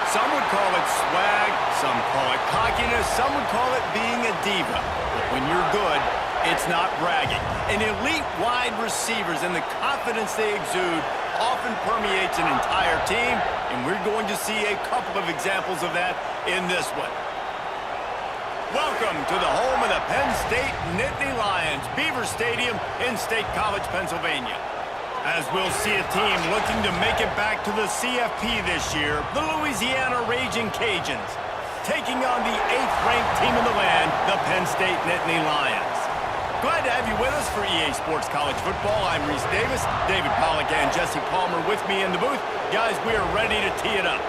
Some would call it swag, some call it cockiness, some would call it being a diva. But when you're good, it's not bragging. And elite wide receivers and the confidence they exude often permeates an entire team, and we're going to see a couple of examples of that in this one. Welcome to the home of the Penn State Nittany Lions, Beaver Stadium in State College, Pennsylvania. As we'll see a team looking to make it back to the CFP this year, the Louisiana Raging Cajuns, taking on the 8th-ranked team in the land, the Penn State Nittany Lions. Glad to have you with us for EA Sports College Football. I'm Reese Davis, David Pollack and Jesse Palmer with me in the booth. Guys, we are ready to tee it up.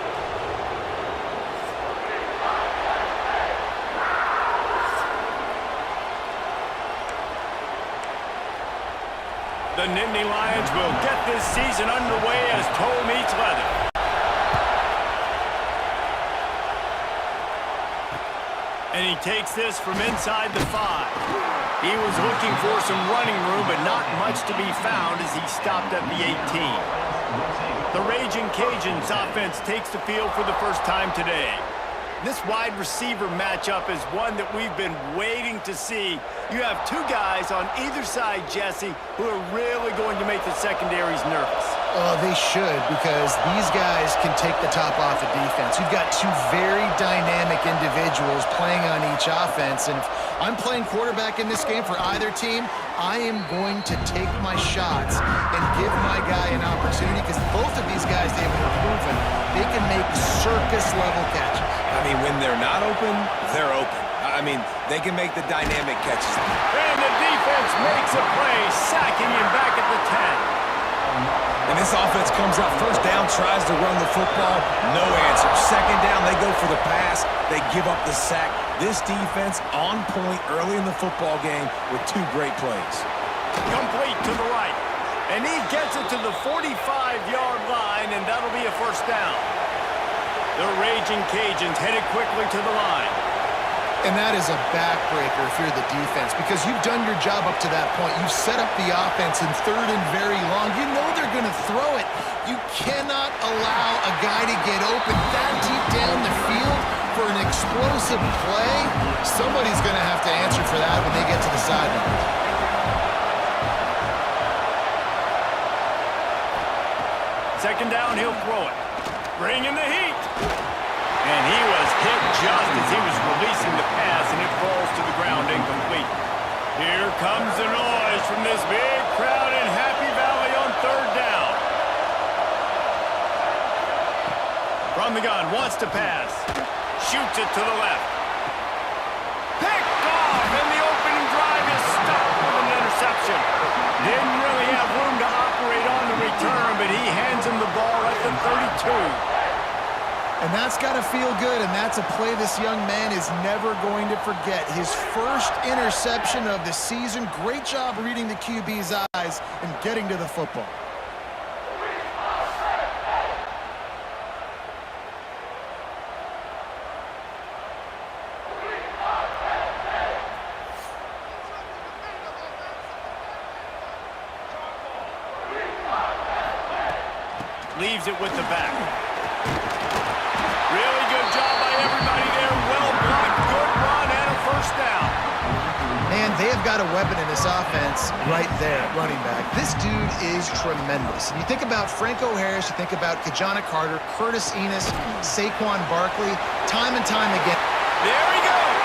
The Nittany Lions will get this season underway as toe meets leather. And he takes this from inside the 5. He was looking for some running room, but not much to be found as he stopped at the 18. The Raging Cajuns offense takes the field for the first time today. This wide receiver matchup is one that we've been waiting to see. You have two guys on either side, Jesse, who are really going to make the secondaries nervous. Oh, they should, because these guys can take the top off the defense. You've got two very dynamic individuals playing on each offense, and if I'm playing quarterback in this game for either team, I am going to take my shots and give my guy an opportunity, because both of these guys, they've been proven they can make circus-level catches. I mean, when they're not open, they're open. I mean, they can make the dynamic catches. And the defense makes a play, sacking him back at the 10. And this offense comes up first down, tries to run the football, no answer. Second down, they go for the pass, they give up the sack. This defense on point early in the football game with two great plays. Complete to the right. And he gets it to the 45-yard line, and that'll be a first down. The Raging Cajuns headed quickly to the line. And that is a backbreaker if you're the defense, because you've done your job up to that point. You've set up the offense in 3rd and very long. You know they're going to throw it. You cannot allow a guy to get open that deep down the field for an explosive play. Somebody's going to have to answer for that when they get to the sideline. Second down, he'll throw it. Bringing the heat. And he was hit just as he was releasing the pass, and it falls to the ground incomplete. Here comes the noise from this big crowd in Happy Valley on 3rd down. From the gun, wants to pass. Shoots it to the left. Picked off, and the opening drive is stopped with an interception. Didn't really have room to operate on the return, but he hands him the ball And that's got to feel good, and that's a play this young man is never going to forget. His first interception of the season. Great job reading the QB's eyes and getting to the football. Leaves it with the back. Really good job by everybody there. Well blocked, good run, and a first down. Man, they have got a weapon in this offense right there, running back. This dude is tremendous. And you think about Franco Harris, you think about Kajana Carter, Curtis Enis, Saquon Barkley, time and time again. There he goes.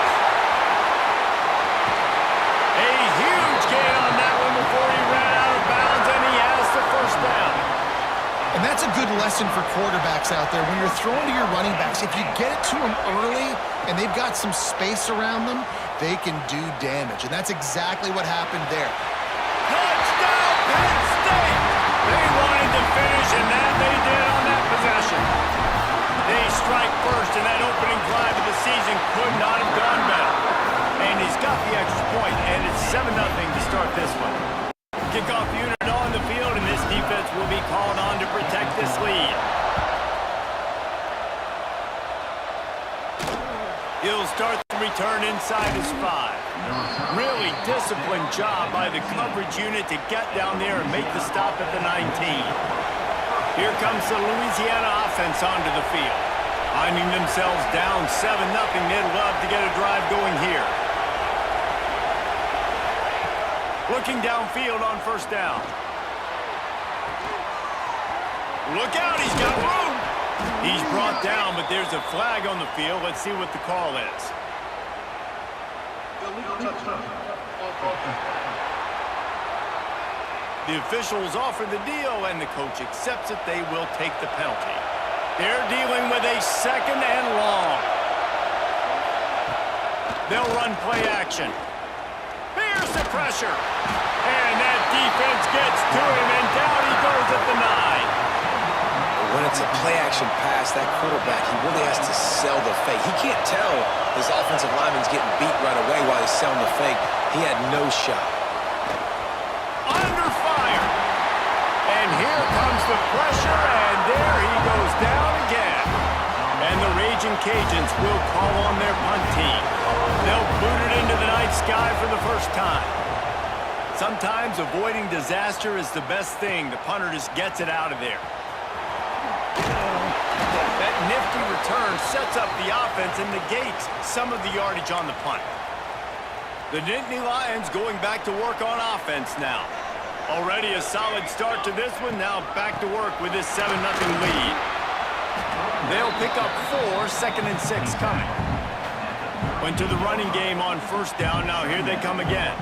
A huge gain on that one before he ran out of bounds, and he has the first down. And that's a good lesson for quarterbacks out there. When you're throwing to your running backs, if you get it to them early and they've got some space around them, they can do damage. And that's exactly what happened there. Touchdown, Penn State! They wanted to finish, and that they did on that possession. They strike first, and that opening drive of the season could not have gone better. And he's got the extra point, and it's 7-0 to start this one. Kickoff unit on the field, and this defense will be called on to protect this lead. He'll start the return inside his 5. Really disciplined job by the coverage unit to get down there and make the stop at the 19. Here comes the Louisiana offense onto the field. Finding themselves down 7-0, they'd love to get a drive going here. Looking downfield on first down. Look out, he's got room. He's brought down, but there's a flag on the field. Let's see what the call is. The officials offer the deal, and the coach accepts it. They will take the penalty. They're dealing with a 2nd and long. They'll run play action. Here's the pressure. And that defense gets to him, and down he goes at the 9. When it's a play-action pass, that quarterback, he really has to sell the fake. He can't tell his offensive lineman's getting beat right away while he's selling the fake. He had no shot. Under fire. And here comes the pressure, and there he goes down again. And the Raging Cajuns will call on their punt team. They'll boot it into the night sky for the first time. Sometimes avoiding disaster is the best thing. The punter just gets it out of there. That nifty return sets up the offense and negates some of the yardage on the punt. The Nittany Lions going back to work on offense now. Already a solid start to this one. Now back to work with this 7-0 lead. They'll pick up 4, 2nd and 6 coming. Went to the running game on first down. Now here they come again.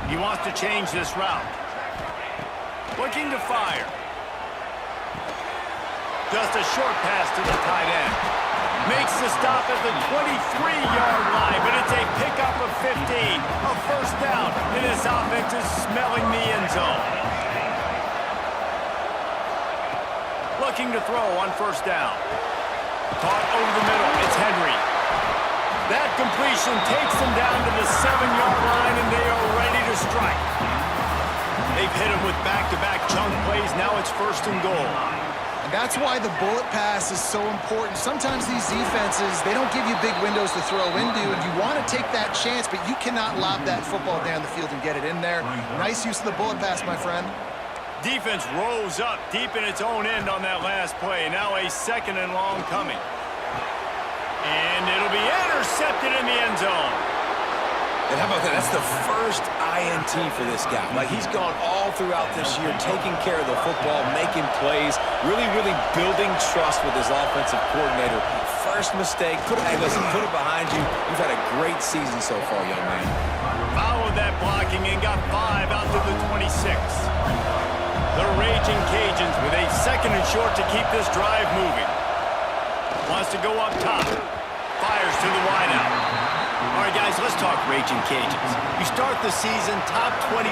He wants to change this route. Looking to fire. Just a short pass to the tight end. Makes the stop at the 23-yard line, but it's a pickup of 15. A first down, and this offense is smelling the end zone. Looking to throw on first down. Caught over the middle. It's Henry. That completion takes them down to the 7-yard line, and they are ready to strike. They've hit him with back-to-back chunk plays. Now it's 1st and goal. And that's why the bullet pass is so important. Sometimes these defenses, they don't give you big windows to throw into, and you want to take that chance, but you cannot lob that football down the field and get it in there. Nice use of the bullet pass, my friend. Defense rose up deep in its own end on that last play. Now a 2nd and long coming. And it'll be intercepted in the end zone. And how about that? That's the first INT for this guy. Like, he's gone all throughout this year, taking care of the football, making plays, really building trust with his offensive coordinator. First mistake, put it behind you. You've had a great season so far, young man. Followed that blocking and got 5 out to the 26. The Raging Cajuns with a 2nd and short to keep this drive moving. Wants to go up top. Fires to the wideout. All right, guys, let's talk Raging Cajuns. You start the season, top 25,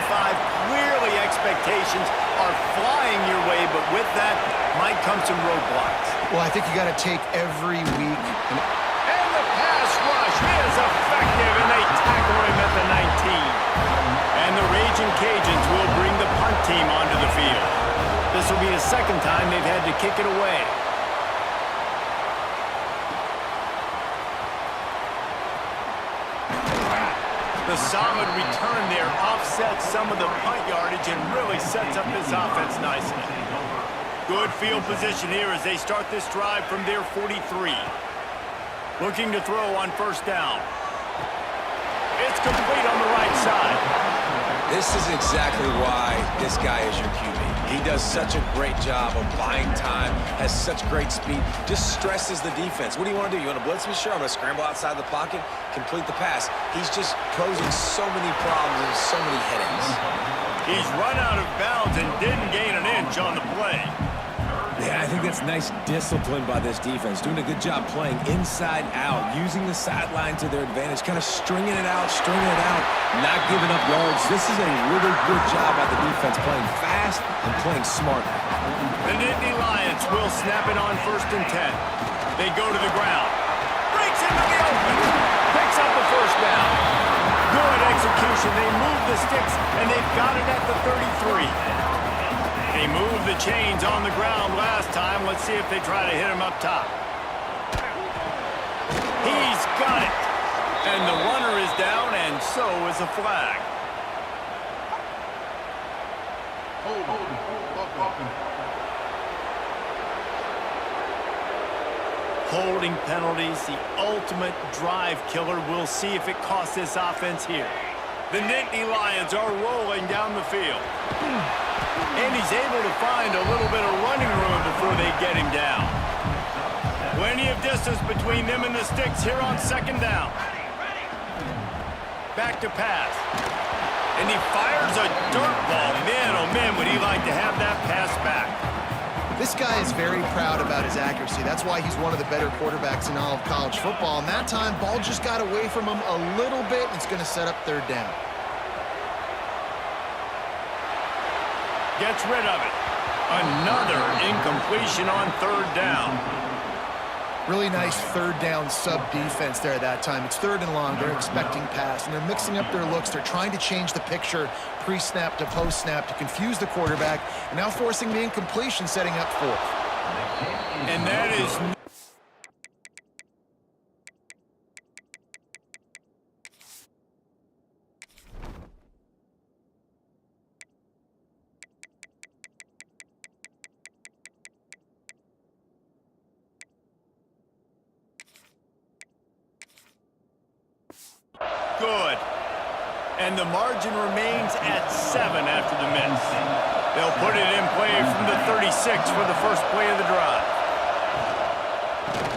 clearly expectations are flying your way, but with that might come some roadblocks. Well, I think you got to take every week. And the pass rush is effective, and they tackle him at the 19. And the Raging Cajuns will bring the punt team onto the field. This will be the second time they've had to kick it away. The solid return there offsets some of the punt yardage and really sets up this offense nicely. Good field position here as they start this drive from their 43. Looking to throw on first down. It's complete on the right side. This is exactly why this guy is your QB. He does such a great job of buying time, has such great speed, just stresses the defense. What do you want to do? You want to blitz me? Sure, I'm going to scramble outside the pocket, complete the pass. He's just posing so many problems and so many headaches. He's run out of bounds and didn't gain an inch on the play. Yeah, I think that's nice discipline by this defense. Doing a good job playing inside out, using the sideline to their advantage, kind of stringing it out, not giving up yards. This is a really good job by the defense, playing fast and playing smart. The Nittany Lions will snap it on 1st and 10. They go to the ground. Breaks into the open. Picks up the first down. Good execution. They move the sticks, and they've got it at the 33. They moved the chains on the ground last time. Let's see if they try to hit him up top. He's got it. And the runner is down, and so is a flag. Holding penalties, the ultimate drive killer. We'll see if it costs this offense here. The Nittany Lions are rolling down the field. And he's able to find a little bit of running room before they get him down. Plenty of distance between them and the sticks here on 2nd down. Back to pass. And he fires a dirt ball. Man, oh man, would he like to have that pass back. This guy is very proud about his accuracy. That's why he's one of the better quarterbacks in all of college football. And that time, ball just got away from him a little bit. It's going to set up 3rd down. Gets rid of it. Another incompletion on 3rd down. Really nice 3rd down sub-defense there at that time. It's 3rd and long. They're expecting pass, and they're mixing up their looks. They're trying to change the picture pre-snap to post-snap to confuse the quarterback, and now forcing the incompletion, setting up 4th. And that is... good. And the margin remains at 7 after the miss. They'll put it in play from the 36 for the first play of the drive.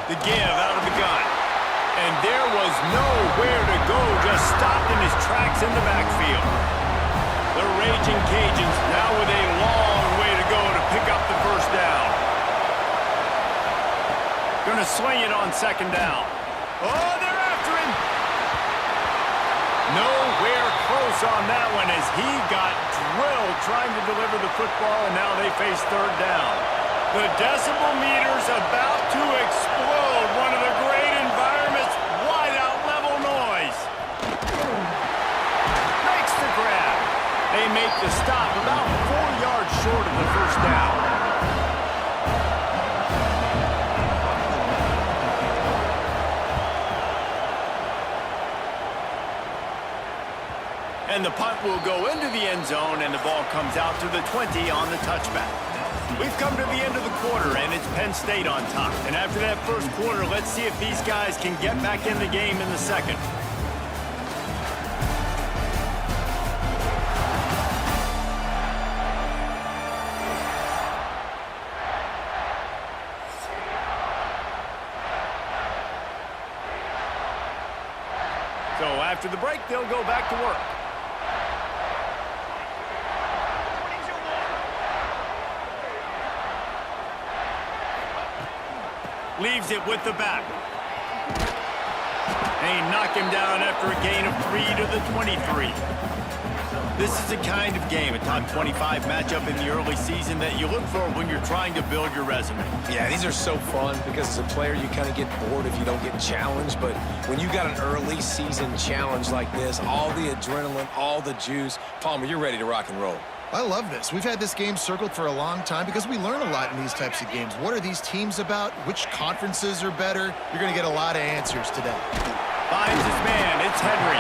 The give out of the gun. And there was nowhere to go, just stopped in his tracks in the backfield. The Raging Cajuns now with a long way to go to pick up the first down. Gonna swing it on 2nd down. Oh, they're after him. Nowhere close on that one as he got drilled trying to deliver the football, and now they face 3rd down. The decibel meter's about to explode. One of the great environments, wide-out level noise. Makes the grab. They make the stop about 4 yards short of the first down. And the punt will go into the end zone, and the ball comes out to the 20 on the touchback. We've come to the end of the quarter, and it's Penn State on top. And after that first quarter, let's see if these guys can get back in the game in the second. So after the break, they'll go back to work. Leaves it with the back. They knock him down after a gain of 3 to the 23. This is the kind of game, a top 25 matchup in the early season that you look for when you're trying to build your resume. Yeah, these are so fun because as a player, you kind of get bored if you don't get challenged. But when you got an early season challenge like this, all the adrenaline, all the juice, Palmer, you're ready to rock and roll. I love this. We've had this game circled for a long time because we learn a lot in these types of games. What are these teams about? Which conferences are better? You're going to get a lot of answers today. Finds his man. It's Henry.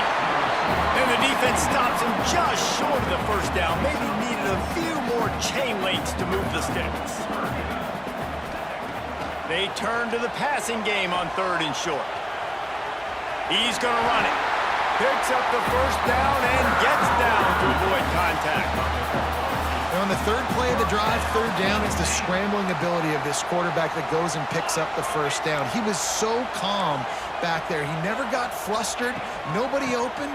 And the defense stops him just short of the first down. Maybe needed a few more chain links to move the sticks. They turn to the passing game on 3rd and short. He's going to run it. Picks up the first down and gets down to avoid contact. And on the 3rd play of the drive, 3rd down, it's the scrambling ability of this quarterback that goes and picks up the first down. He was so calm back there. He never got flustered. Nobody open,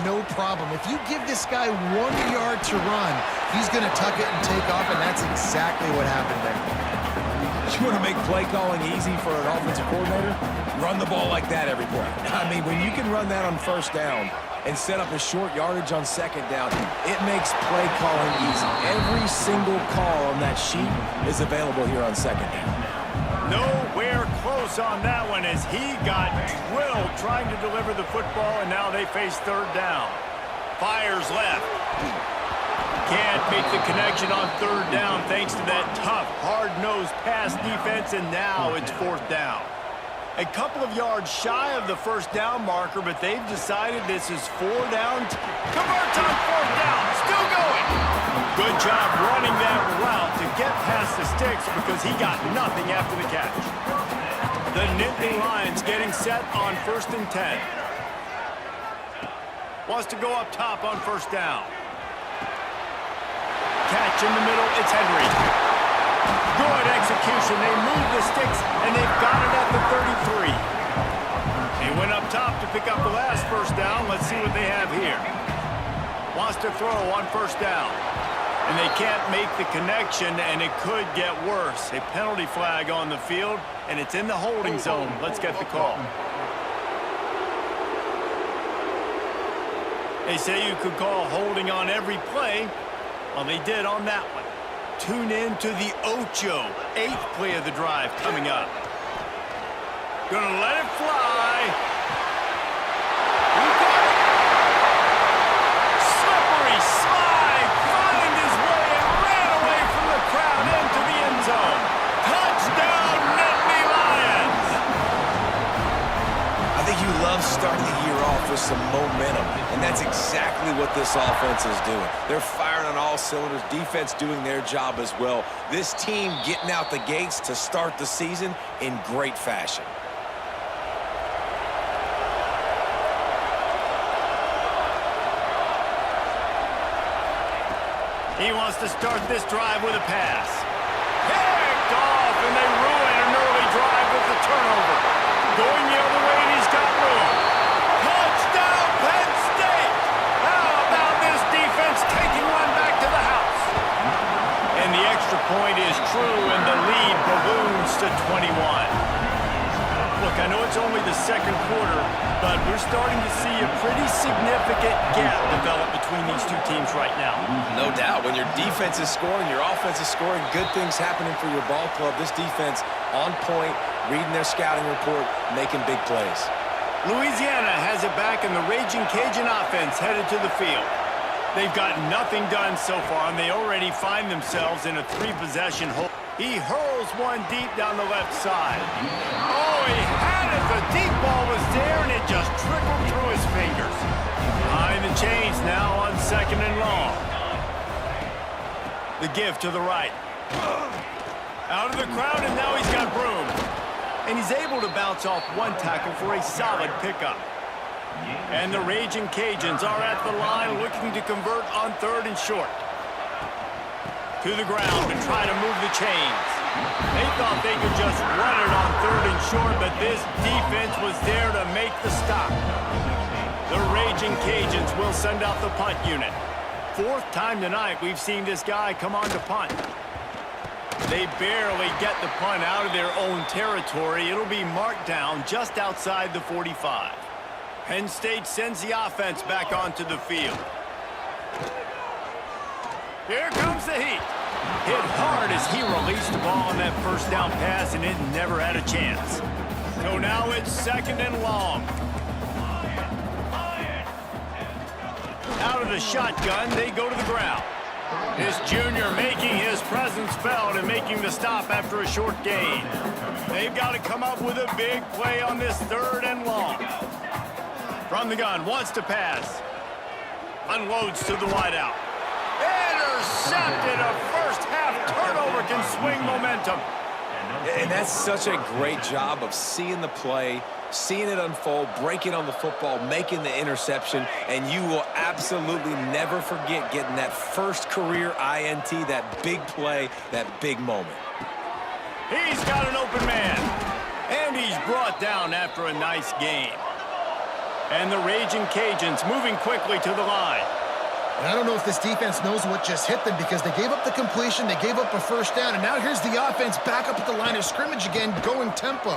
no problem. If you give this guy 1 yard to run, he's going to tuck it and take off, and that's exactly what happened there. You want to make play calling easy for an offensive coordinator? Run the ball like that every play. I mean, when you can run that on first down and set up a short yardage on 2nd down, it makes play calling easy. Every single call on that sheet is available here on 2nd down. Nowhere close on that one as he got drilled trying to deliver the football, and now they face 3rd down. Fires left. Can't make the connection on 3rd down thanks to that tough, hard-nosed pass defense, and now it's 4th down. A couple of yards shy of the first down marker, but they've decided this is 4 down. Converts on 4th down. Still going. Good job running that route to get past the sticks because he got nothing after the catch. The Nittany Lions getting set on 1st and 10. Wants to go up top on 1st down. Catch in the middle, it's Henry. Good execution. They move the sticks, and they've got it at the 33. They went up top to pick up the last first down. Let's see what they have here. Wants to throw on 1st down. And they can't make the connection, and it could get worse. A penalty flag on the field, and it's in the holding zone. Let's get the call. They say you could call holding on every play. Well, they did on that one. Tune in to the Ocho, 8th play of the drive coming up. Gonna let it fly. He got it. Slippery slide. Find his way and ran away from the crowd into the end zone. Touchdown, Nittany Lions. I think you love starting the year off with some momentum, and that's exactly what this offense is doing. They're firing on all cylinders, defense doing their job as well. This team getting out the gates to start the season in great fashion. He wants to start this drive with a pass. Picked off, and they ruin an early drive with the turnover. Going the other way, and he's got room. Touchdown, Penn State! How about this defense taking one back to the house? And the extra point is true, and the lead balloons to 21. Look, I know it's only the 2nd quarter, but we're starting to see a pretty significant gap develop between these two teams right now. No doubt. When your defense is scoring, your offense is scoring, good things happening for your ball club. This defense on point, reading their scouting report, making big plays. Louisiana has it back, and the Raging Cajun offense headed to the field. They've got nothing done so far, and they already find themselves in a 3-possession hole. He hurls one deep down the left side. Oh, he had it. The deep ball was there, and it just trickled through his fingers. Behind the chains now on 2nd and long. The give to the right. Out of the crowd, and now he's got room. And he's able to bounce off one tackle for a solid pickup. And the Raging Cajuns are at the line looking to convert on 3rd and short. To the ground and try to move the chains. They thought they could just run it on 3rd and short, but this defense was there to make the stop. The Raging Cajuns will send out the punt unit. 4th time tonight we've seen this guy come on to punt. They barely get the punt out of their own territory. It'll be marked down just outside the 45. Penn State sends the offense back onto the field. Here comes the heat. Hit hard as he released the ball on that first down pass, and it never had a chance. So now it's 2nd and long. Out of the shotgun, they go to the ground. This junior making his presence felt and making the stop after a short gain. They've got to come up with a big play on this 3rd and long. From the gun, wants to pass. Unloads to the wideout. Intercepted. A first-half turnover can swing momentum. And that's such a great job of seeing the play, seeing it unfold, breaking on the football, making the interception, and you will absolutely never forget getting that first career INT, that big play, that big moment. He's got an open man, and he's brought down after a nice game. And the Raging Cajuns moving quickly to the line. And I don't know if this defense knows what just hit them because they gave up the completion, they gave up a first down, and now here's the offense back up at the line of scrimmage again, going tempo.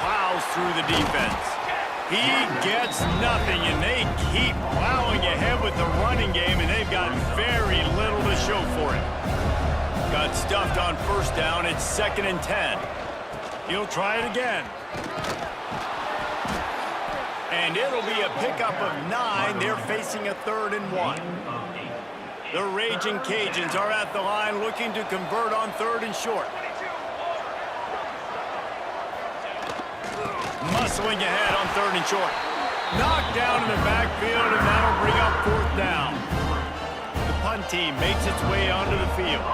Plows through the defense. He gets nothing, and they keep plowing ahead with the running game, and they've got very little to show for it. Got stuffed on first down. It's 2nd and 10. He'll try it again. And it'll be a pickup of 9. They're facing a 3rd and 1. The Raging Cajuns are at the line looking to convert on 3rd and short. Muscling ahead on 3rd and short. Knocked down in the backfield, and that'll bring up 4th down. The punt team makes its way onto the field.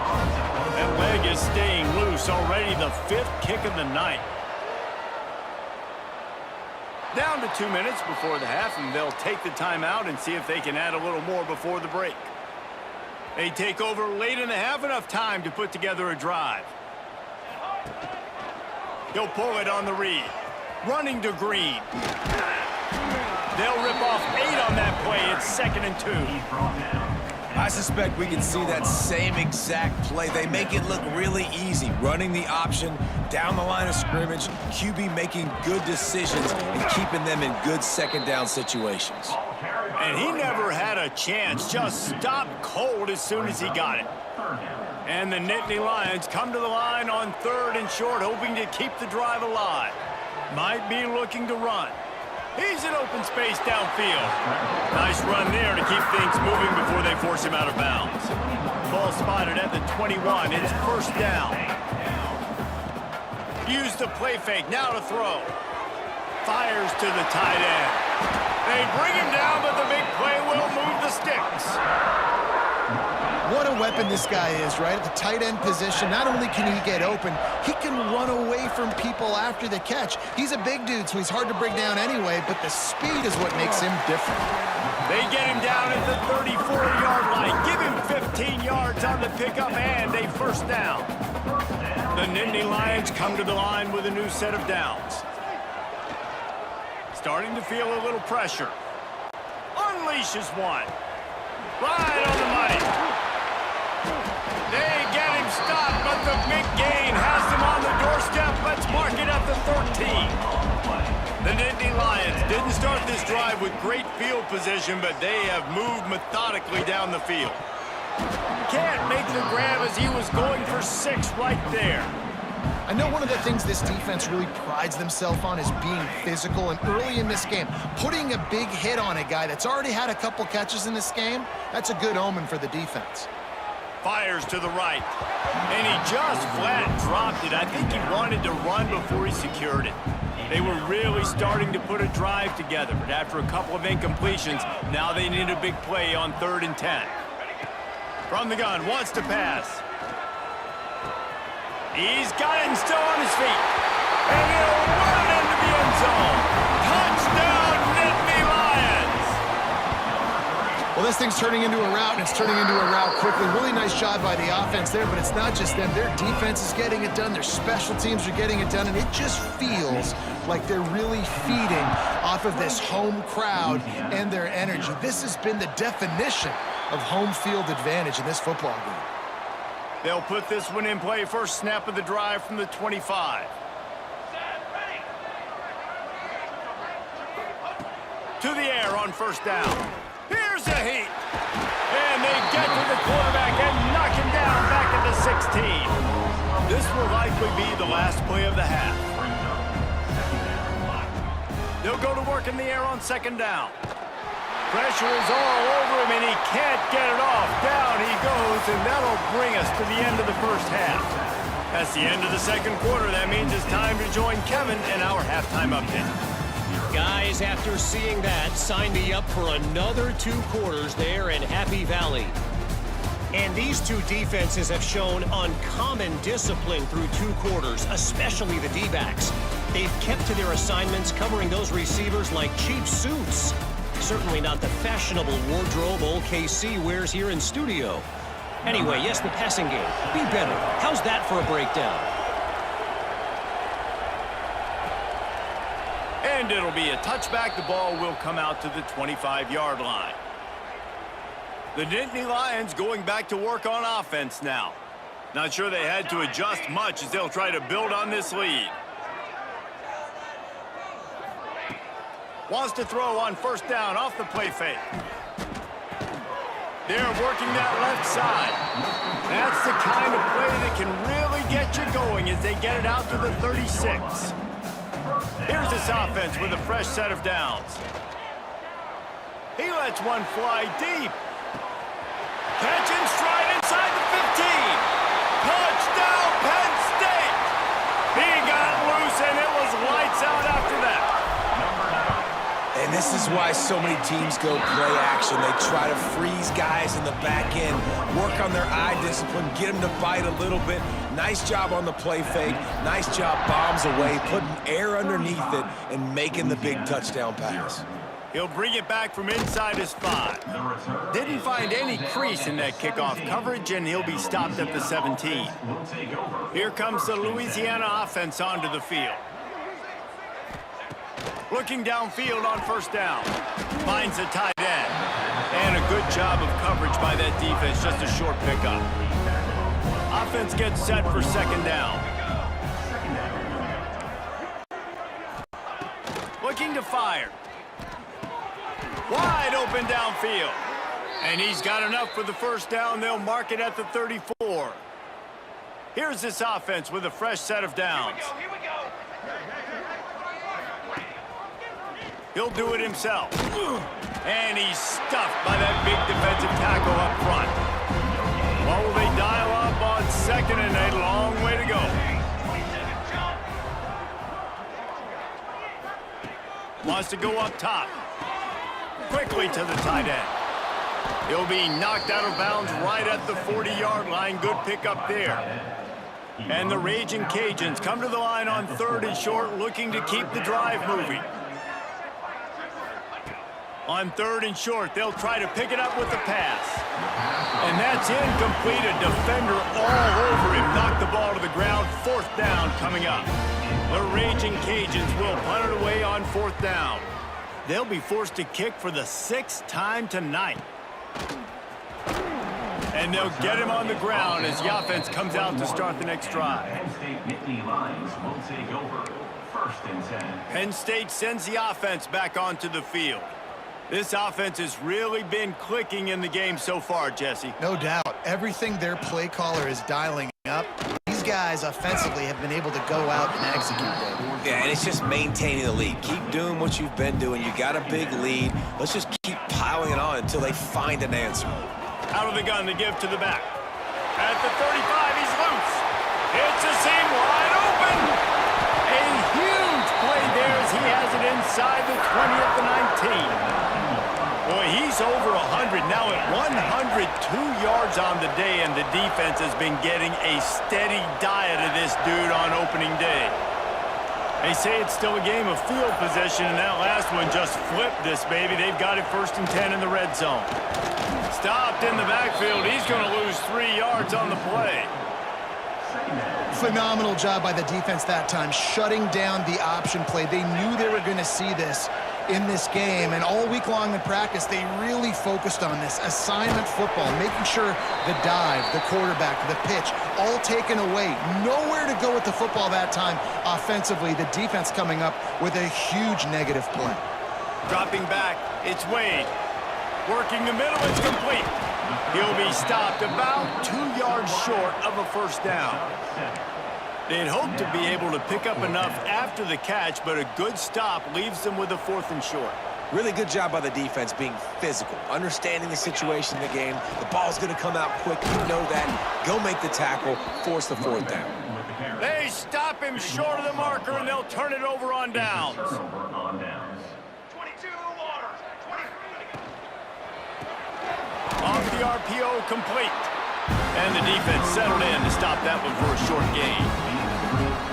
That leg is staying loose, already the 5th kick of the night. Down to 2 minutes before the half, and they'll take the timeout and see if they can add a little more before the break. They take over late in the half, enough time to put together a drive. He'll pull it on the read. Running to Green. They'll rip off 8 on that play. It's 2nd and 2. I suspect we can see that same exact play. They make it look really easy, running the option down the line of scrimmage, QB making good decisions and keeping them in good 2nd down situations. And he never had a chance, just stopped cold as soon as he got it. And the Nittany Lions come to the line on 3rd and short, hoping to keep the drive alive. Might be looking to run. He's in open space downfield. Nice run there to keep things moving before they force him out of bounds. Ball spotted at the 21. It's 1st down. Use the play fake. Now to throw. Fires to the tight end. They bring him down, but the big play will move the sticks. What a weapon this guy is, right? At the tight end position, not only can he get open, he can run away from people after the catch. He's a big dude, so he's hard to bring down anyway, but the speed is what makes him different. They get him down at the 34-yard line. Give him 15 yards on the pickup and a 1st down. The Nittany Lions come to the line with a new set of downs. Starting to feel a little pressure. Unleashes one. Right on the money. They get him stopped, but the big gain has him on the doorstep. Let's mark it at the 13. The Nittany Lions didn't start this drive with great field position, but they have moved methodically down the field. Can't make the grab as he was going for 6 right there. I know one of the things this defense really prides themselves on is being physical, and early in this game, putting a big hit on a guy that's already had a couple catches in this game, that's a good omen for the defense. Fires to the right, and he just flat dropped it. I think he wanted to run before he secured it. They were really starting to put a drive together, but after a couple of incompletions, now they need a big play on 3rd and 10. From the gun, wants to pass. He's got him still on his feet. And he'll run into the end zone. Touchdown, Nittany Lions! Well, this thing's turning into a route, and it's turning into a route quickly. Really nice job by the offense there, but it's not just them. Their defense is getting it done. Their special teams are getting it done, and it just feels like they're really feeding off of this home crowd and their energy. This has been the definition of home field advantage in this football game. They'll put this one in play. First snap of the drive from the 25. To the air on first down. Here's a heat. And they get to the quarterback and knock him down back at the 16. This will likely be the last play of the half. They'll go to work in the air on second down. Pressure is all over him, and he can't get it off. Down he goes, and that'll bring us to the end of the first half. That's the end of the second quarter. That means it's time to join Kevin in our halftime update. Guys, after seeing that, sign me up for another 2 quarters there in Happy Valley. And these two defenses have shown uncommon discipline through 2 quarters, especially the D-backs. They've kept to their assignments, covering those receivers like cheap suits. Certainly not the fashionable wardrobe old KC wears here in studio. Anyway, yes, the passing game. Be better. How's that for a breakdown? And it'll be a touchback. The ball will come out to the 25-yard line. The Nittany Lions going back to work on offense now. Not sure they had to adjust much as they'll try to build on this lead. Wants to throw on first down off the play fake. They're working that left side. That's the kind of play that can really get you going as they get it out to the 36. Here's this offense with a fresh set of downs. He lets one fly deep. Catch in stride inside the 15. Touchdown, Penn State! He got loose, and it was lights out after that. And this is why so many teams go play action. They try to freeze guys in the back end, work on their eye discipline, get them to bite a little bit. Nice job on the play fake. Nice job bombs away, putting air underneath it, and making the big touchdown pass. He'll bring it back from inside his 5. Didn't find any crease in that kickoff coverage, and he'll be stopped at the 17. Here comes the Louisiana offense onto the field. Looking downfield on first down. Finds a tight end. And a good job of coverage by that defense, just a short pickup. Offense gets set for second down. Looking to fire. Wide open downfield. And he's got enough for the first down. They'll mark it at the 34. Here's this offense with a fresh set of downs. Here we go. He'll do it himself. And he's stuffed by that big defensive tackle up front. What will they dial up on second and a long way to go? Wants to go up top. Quickly to the tight end. He'll be knocked out of bounds right at the 40-yard line. Good pickup there. And the Raging Cajuns come to the line on 3rd and short, looking to keep the drive moving. On 3rd and short, they'll try to pick it up with the pass. And that's incomplete. A defender all over him. Knocked the ball to the ground. 4th down coming up. The Raging Cajuns will punt it away on 4th down. They'll be forced to kick for the 6th time tonight. And they'll get him on the ground as the offense comes out to start the next drive. Penn State Nittany Lions will take over. 1st and 10. Penn State sends the offense back onto the field. This offense has really been clicking in the game so far, Jesse. No doubt. Everything their play caller is dialing up, these guys offensively have been able to go out and execute them. Yeah, and it's just maintaining the lead. Keep doing what you've been doing. You got a big lead. Let's just keep piling it on until they find an answer. Out of the gun to give to the back. At the 35, he's loose. It's a seam wide open. A huge play there as he has it inside the 20 at the 19. Boy, he's over 100 now at 102 yards on the day, and the defense has been getting a steady diet of this dude on opening day. They say it's still a game of field position, and that last one just flipped this baby. They've got it 1st and 10 in the red zone. Stopped in the backfield. He's going to lose 3 yards on the play. Phenomenal job by the defense that time, shutting down the option play. They knew they were going to see this in this game, and all week long in practice, they really focused on this assignment football, making sure the dive, the quarterback, the pitch, all taken away. Nowhere to go with the football that time offensively. The defense coming up with a huge negative play. Dropping back, it's Wade. Working the middle, it's complete. He'll be stopped about 2 yards short of a first down. They'd hope to be able to pick up enough after the catch, but a good stop leaves them with a 4th and short. Really good job by the defense being physical, understanding the situation in the game. The ball's going to come out quick. You know that. Go make the tackle, force the 4th down. They stop him short of the marker, and they'll turn it over on downs. Turnover on downs. Off the RPO, complete. And the defense settled in to stop that one for a short gain.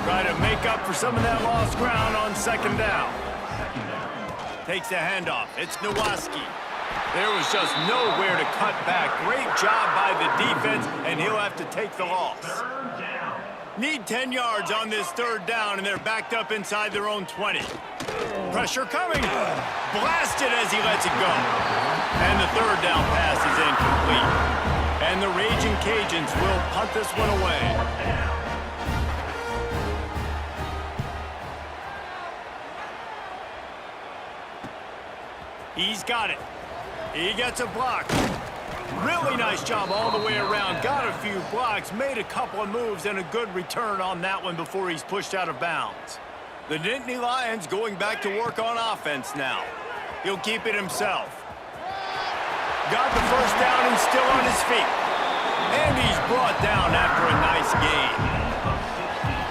Try to make up for some of that lost ground on 2nd down. Takes the handoff. It's Nowaski. There was just nowhere to cut back. Great job by the defense, and he'll have to take the loss. Need 10 yards on this 3rd down, and they're backed up inside their own 20. Pressure coming. Blasted as he lets it go. And the 3rd down pass is incomplete. And the Raging Cajuns will punt this one away. He's got it. He gets a block. Really nice job all the way around. Got a few blocks, made a couple of moves, and a good return on that one before he's pushed out of bounds. The Nittany Lions going back to work on offense now. He'll keep it himself. Got the first down and still on his feet. And he's brought down after a nice gain.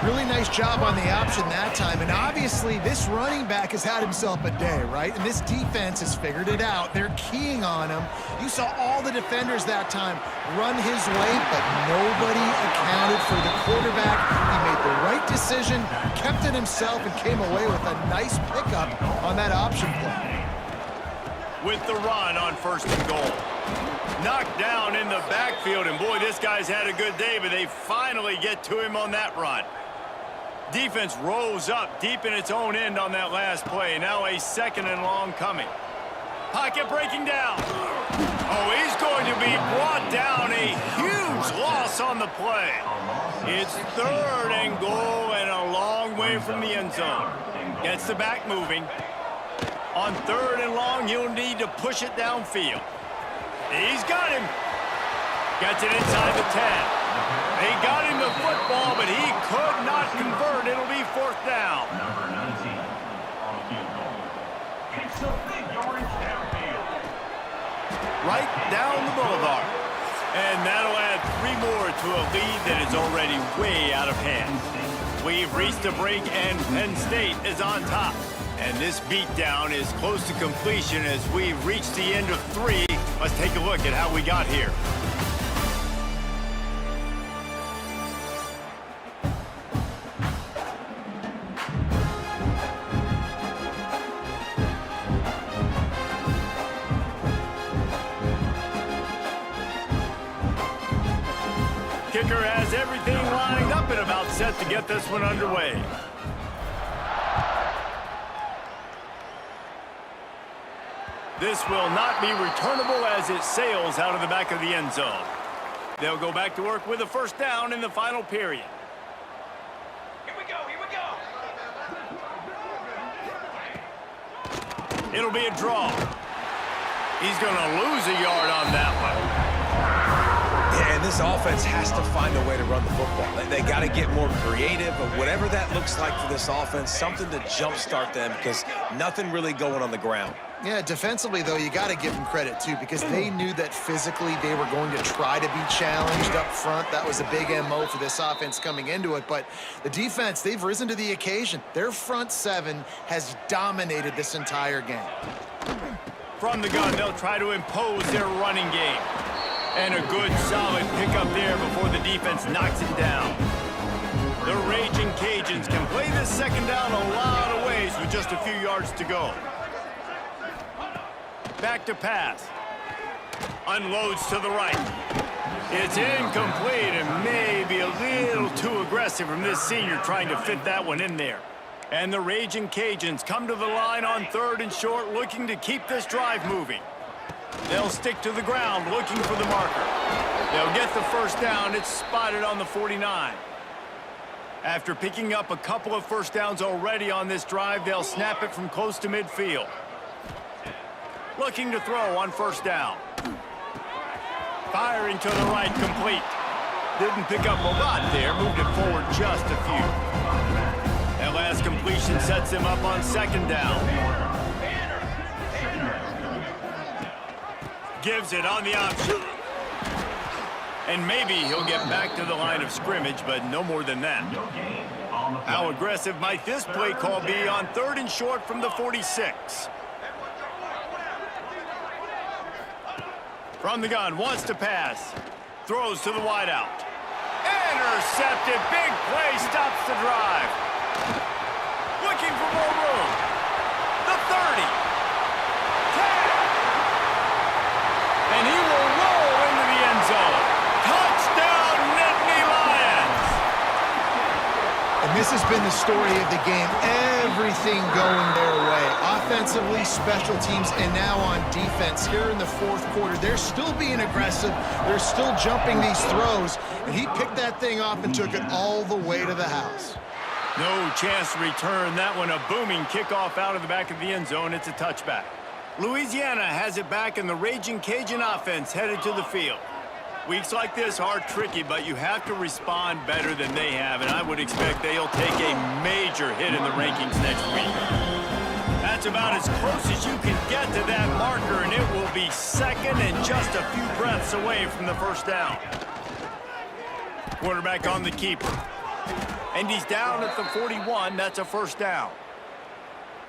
Really nice job on the option that time, and obviously this running back has had himself a day, right? And this defense has figured it out. They're keying on him. You saw all the defenders that time run his way, but nobody accounted for the quarterback. He made the right decision, kept it himself, and came away with a nice pickup on that option play. With the run on 1st and goal. Knocked down in the backfield, and boy, this guy's had a good day, but they finally get to him on that run. Defense rose up deep in its own end on that last play. Now a 2nd and long coming. Pocket breaking down. Oh, he's going to be brought down. A huge loss on the play. It's 3rd and goal and a long way from the end zone. Gets the back moving. On 3rd and long, he'll need to push it downfield. He's got him. Gets it inside the 10. They got him the football, but he could not convert. It'll be 4th down. Number 19 on field goal. It's a big yardage downfield. Right down the boulevard. And that'll add 3 more to a lead that is already way out of hand. We've reached a break, and Penn State is on top. And this beatdown is close to completion as we've reached the end of 3. Let's take a look at how we got here. Kicker has everything lined up and about set to get this one underway. This will not be returnable as it sails out of the back of the end zone. They'll go back to work with a 1st down in the final period. Here we go, here we go. It'll be a draw. He's going to lose a yard on that one. Yeah, and this offense has to find a way to run the football. They got to get more creative, but whatever that looks like for this offense, something to jumpstart them because nothing really going on the ground. Yeah, defensively, though, you got to give them credit, too, because they knew that physically they were going to try to be challenged up front. That was a big MO for this offense coming into it. But the defense, they've risen to the occasion. Their front 7 has dominated this entire game. From the gun, they'll try to impose their running game. And a good, solid pickup there before the defense knocks it down. The Raging Cajuns can play this 2nd down a lot of ways with just a few yards to go. Back to pass. Unloads to the right. It's incomplete and maybe a little too aggressive from this senior trying to fit that one in there. And the Raging Cajuns come to the line on 3rd and short, looking to keep this drive moving. They'll stick to the ground looking for the marker. They'll get the 1st down. It's spotted on the 49. After picking up a couple of 1st downs already on this drive, they'll snap it from close to midfield. Looking to throw on first down. Firing to the right, complete. Didn't pick up a lot there, moved it forward just a few. That last completion sets him up on second down. Gives it on the option. And maybe he'll get back to the line of scrimmage, but no more than that. How aggressive might this play call be on 3rd and short from the 46? From the gun, wants to pass. Throws to the wideout. Intercepted. Big play, stops the drive. Looking for more room. The 30. 10. And he will roll into the end zone. Touchdown, Nittany Lions. And this has been the story of the game. Everything going their way. Offensively, special teams, and now on defense. Here in the 4th quarter, they're still being aggressive. They're still jumping these throws. And he picked that thing off and took it all the way to the house. No chance to return that one. A booming kickoff out of the back of the end zone. It's a touchback. Louisiana has it back, and the Raging Cajun offense headed to the field. Weeks like this are tricky, but you have to respond better than they have, and I would expect they'll take a major hit in the rankings next week. That's about as close as you can get to that marker, and it will be second and just a few breaths away from the first down. Quarterback on the keeper. And he's down at the 41. That's a first down.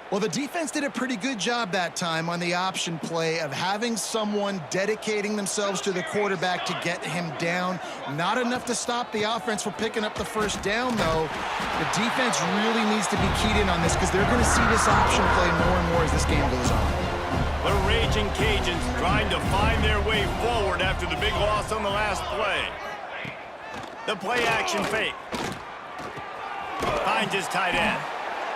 Well, the defense did a pretty good job that time on the option play of having someone dedicating themselves to the quarterback to get him down. Not enough to stop the offense from picking up the first down, though. The defense really needs to be keyed in on this because they're going to see this option play more and more as this game goes on. The Raging Cajuns trying to find their way forward after the big loss on the last play. The play-action fake. Finds his tight end.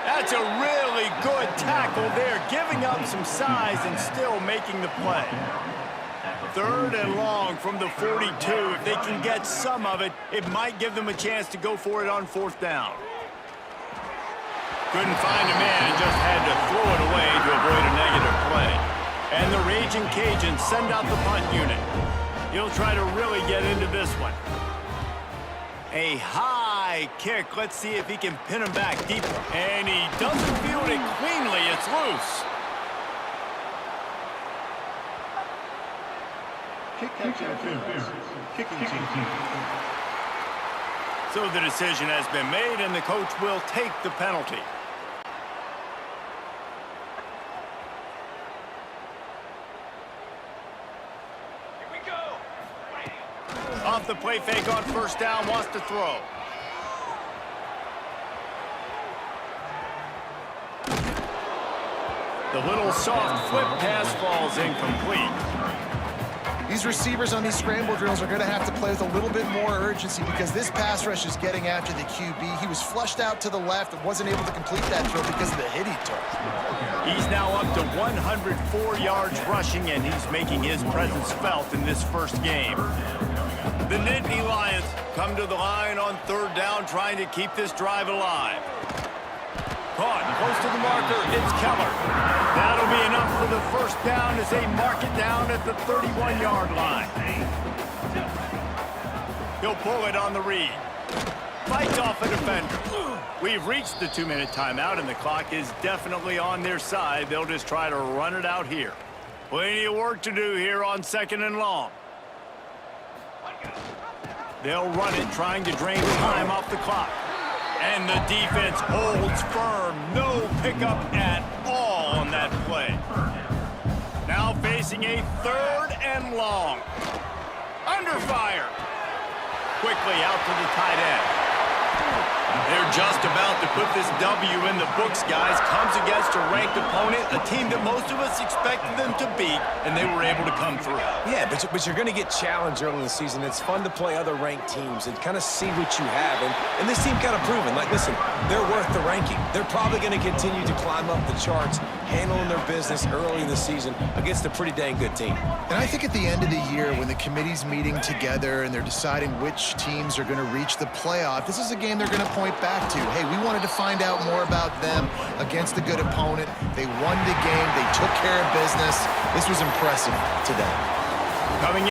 That's a really good tackle there, giving up some size and still making the play. 3rd and long from the 42. If they can get some of it, it might give them a chance to go for it on 4th down. Couldn't find a man and just had to throw it away to avoid a negative play. And the Raging Cajuns send out the punt unit. He'll try to really get into this one. A high kick. Let's see if he can pin him back deep. And he doesn't field it cleanly. It's loose. Kicking team. So the decision has been made, and the coach will take the penalty. Off the play fake on first down, wants to throw. The little soft flip pass falls incomplete. These receivers on these scramble drills are going to have to play with a little bit more urgency because this pass rush is getting after the QB. He was flushed out to the left and wasn't able to complete that throw because of the hit he took. He's now up to 104 yards rushing, and he's making his presence felt in this first game. The Nittany Lions come to the line on 3rd down, trying to keep this drive alive. Caught close to the marker. It's Keller. That'll be enough for the first down as they mark it down at the 31-yard line. He'll pull it on the read. Fights off a defender. We've reached the 2-minute timeout, and the clock is definitely on their side. They'll just try to run it out here. Plenty of work to do here on 2nd and long. They'll run it, trying to drain time off the clock. And the defense holds firm. No pickup at all on that play. Now facing a 3rd and long. Under fire. Quickly out to the tight end. They're just about to put this W in the books, guys. Comes against a ranked opponent, a team that most of us expected them to beat, and they were able to come through. Yeah, but you're going to get challenged early in the season. It's fun to play other ranked teams and kind of see what you have. And this team kind of proven, like, listen, they're worth the ranking. They're probably going to continue to climb up the charts, handling their business early in the season against a pretty dang good team. And I think at the end of the year, when the committee's meeting together and they're deciding which teams are going to reach the playoff, this is a game they're going to point back to, hey, we wanted to find out more about them against a good opponent. They won the game. They took care of business. This was impressive to them. Coming